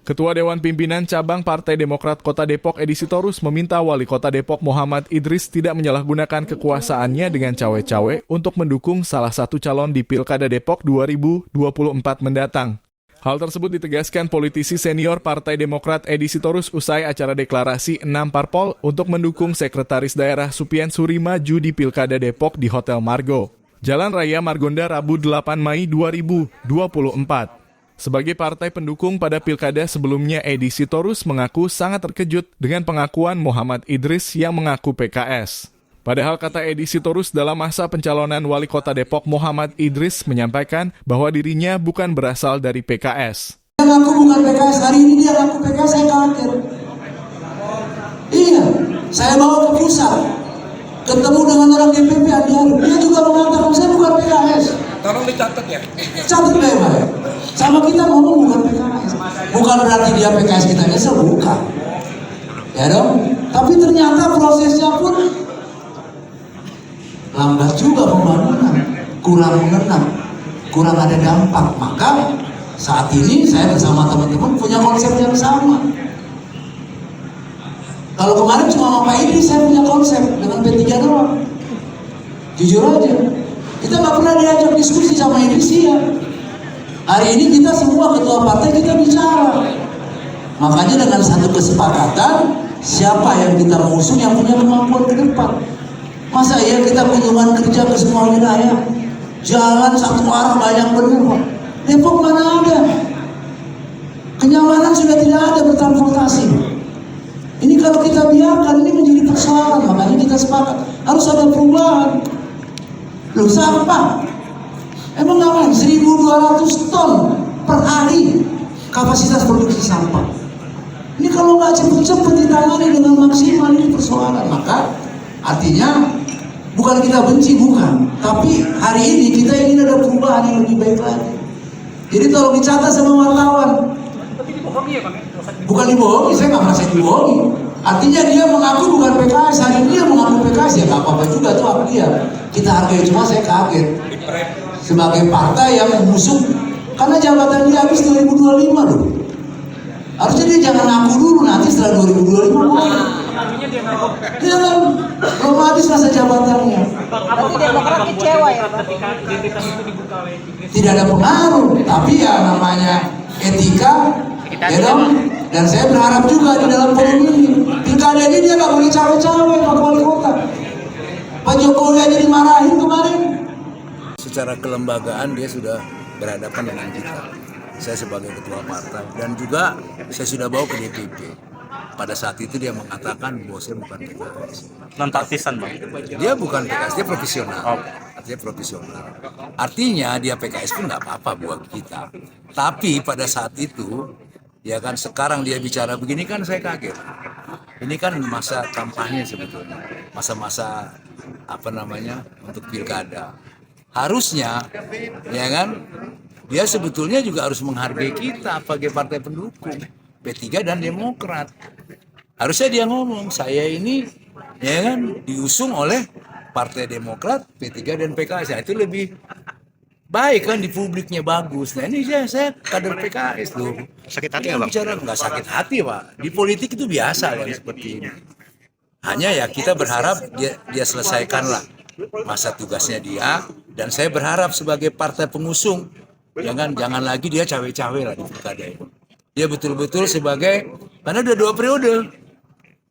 Ketua Dewan Pimpinan Cabang Partai Demokrat Kota Depok Edi Sitorus meminta Wali Kota Depok Muhammad Idris tidak menyalahgunakan kekuasaannya dengan cawe-cawe untuk mendukung salah satu calon di Pilkada Depok 2024 mendatang. Hal tersebut ditegaskan politisi senior Partai Demokrat Edi Sitorus usai acara deklarasi 6 parpol untuk mendukung Sekretaris Daerah Supian Suri maju di Pilkada Depok di Hotel Margo, Jalan Raya Margonda, Rabu 8 Mei 2024. Sebagai partai pendukung pada pilkada sebelumnya, Edi Sitorus mengaku sangat terkejut dengan pengakuan Muhammad Idris yang mengaku PKS. Padahal kata Edi Sitorus dalam masa pencalonan Wali Kota Depok, Muhammad Idris menyampaikan bahwa dirinya bukan berasal dari PKS. Dia ngaku bukan PKS, hari ini dia ngaku PKS, saya kaget. Iya, saya bawa ke pusat, ketemu dengan orang DPP Andi-Arief, dia juga mengatakan saya bukan PKS. Tolong dicatat ya. Catat baik-baik. Sama kita ngomong bukan PKS. Bukan berarti dia PKS kita nyesel, bukan. Ya dong. Tapi ternyata prosesnya pun lambat juga pembangunan, kurang mengenang, kurang ada dampak. Maka saat ini saya bersama teman-teman punya konsep yang sama. Kalau kemarin cuma sama Pak Idris saya punya konsep dengan P3 doang. Jujur aja, kita nggak pernah diajak diskusi sama Idris ya. Hari ini kita semua ketua partai kita bicara. Makanya dengan satu kesepakatan, siapa yang kita usung yang punya kemampuan ke depan. Masa iya kita kunjungan kerja ke semua wilayah, jalan satu arah banyak benar. Depok mana ada? Kenyamanan sudah tidak ada bertransportasi. Ini kalau kita biarkan ini menjadi persoalan, makanya kita sepakat harus ada perubahan. Loh, sampah emang ngapain 1.200 ton per hari kapasitas produksi sampah. Ini kalau nggak cepet-cepet ditangani dengan maksimal ini persoalan. Maka artinya bukan kita benci, bukan, tapi hari ini kita ingin ada perubahan yang lebih baik lagi. Jadi tolong dicatat sama wartawan. Bukan dibohongi, saya nggak merasa dibohongi. Artinya dia mengaku bukan PKS, hari ini dia mengaku PKS, ya nggak apa-apa juga tuh hak dia. Kita hargai, cuma saya kaget sebagai partai yang mengusung, karena jabatan dia habis 2025 loh. Harusnya dia jangan ngaku dulu, nanti setelah 2025 dia kan belum habis masa jabatannya. Berarti Demokrat kecewa ya Pak? Tidak ada pengaruh, tapi ya namanya etika, ya dong. Dan saya berharap juga di dalam forum ini, pilkada ini dia nggak boleh cawe-cawe Pak Wali Kota. Pak Jokowi aja dimarahin kemarin. Secara kelembagaan dia sudah berhadapan dengan kita. Saya sebagai ketua partai dan juga saya sudah bawa ke DPP. Pada saat itu dia mengatakan bahwa saya bukan PKS. Non-partisan Bang? Dia bukan PKS, dia profesional. Artinya profesional. Artinya dia PKS pun nggak apa-apa buat kita. Tapi pada saat itu, ya kan sekarang dia bicara begini kan saya kaget. Ini kan masa kampanye sebetulnya. Masa-masa untuk pilkada. Harusnya, ya kan, dia sebetulnya juga harus menghargai kita sebagai partai pendukung P3 dan Demokrat. Harusnya dia ngomong, saya ini ya kan diusung oleh Partai Demokrat, P3 dan PKS. Nah, itu lebih baik kan, di publiknya bagus. Nah ini saya kader PKS loh. Sakit hati Dia nggak Bang? bicara nggak sakit hati Pak. Di politik itu biasa kan seperti ini. Hanya ya kita berharap dia selesaikanlah masa tugasnya dia. Dan saya berharap sebagai partai pengusung, jangan lagi dia cawe-cawe lah di pilkada ini. Dia betul-betul sebagai, karena udah 2 periode.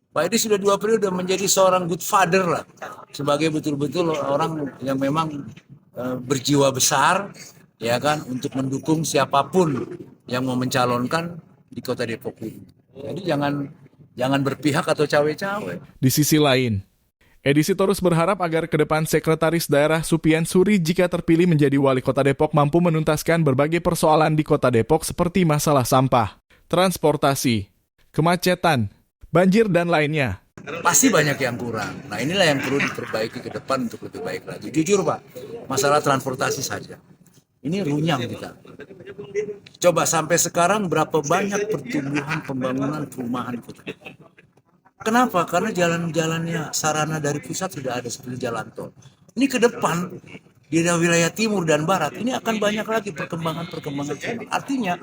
Pak Edi sudah 2 periode menjadi seorang good father lah. Sebagai betul-betul orang yang memang berjiwa besar, ya kan, untuk mendukung siapapun yang mau mencalonkan di Kota Depok ini. Jadi jangan berpihak atau cawe-cawe. Di sisi lain, Edi Sitorus berharap agar ke depan Sekretaris Daerah Supian Suri jika terpilih menjadi Wali Kota Depok mampu menuntaskan berbagai persoalan di Kota Depok seperti masalah sampah, transportasi, kemacetan, banjir, dan lainnya. Pasti banyak yang kurang. Nah inilah yang perlu diperbaiki ke depan untuk lebih baik lagi. Jujur Pak, masalah transportasi saja. Ini runyam kita. Coba sampai sekarang berapa banyak pertumbuhan pembangunan perumahan di Kota Depok. Kenapa? Karena jalan-jalannya sarana dari pusat sudah ada seperti jalan tol. Ini ke depan di wilayah timur dan barat ini akan banyak lagi perkembangan. Artinya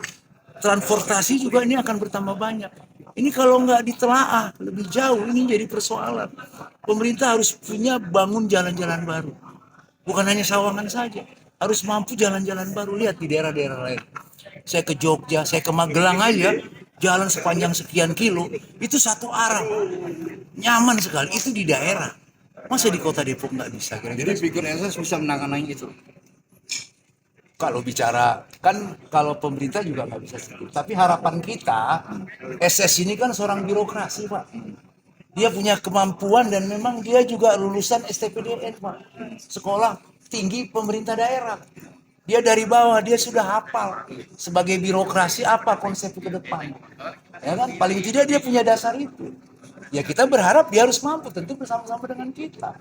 transportasi juga ini akan bertambah banyak. Ini kalau nggak ditelaah lebih jauh, ini jadi persoalan. Pemerintah harus punya bangun jalan-jalan baru. Bukan hanya Sawangan saja, harus mampu jalan-jalan baru. Lihat di daerah-daerah lain. Saya ke Jogja, saya ke Magelang aja, jalan sepanjang sekian kilo, itu satu arah. Nyaman sekali, itu di daerah. Masa di kota Depok nggak bisa? Jadi pikir SS bisa menangani itu. Kalau bicara, kan kalau pemerintah juga nggak bisa sedikit. Tapi harapan kita, SS ini kan seorang birokrasi, Pak. Dia punya kemampuan dan memang dia juga lulusan STPDN, Pak. Sekolah tinggi pemerintah daerah. Dia dari bawah, dia sudah hafal sebagai birokrasi apa konsep ke depan. Ya kan? Paling tidak dia punya dasar itu. Ya kita berharap dia harus mampu, tentu bersama-sama dengan kita.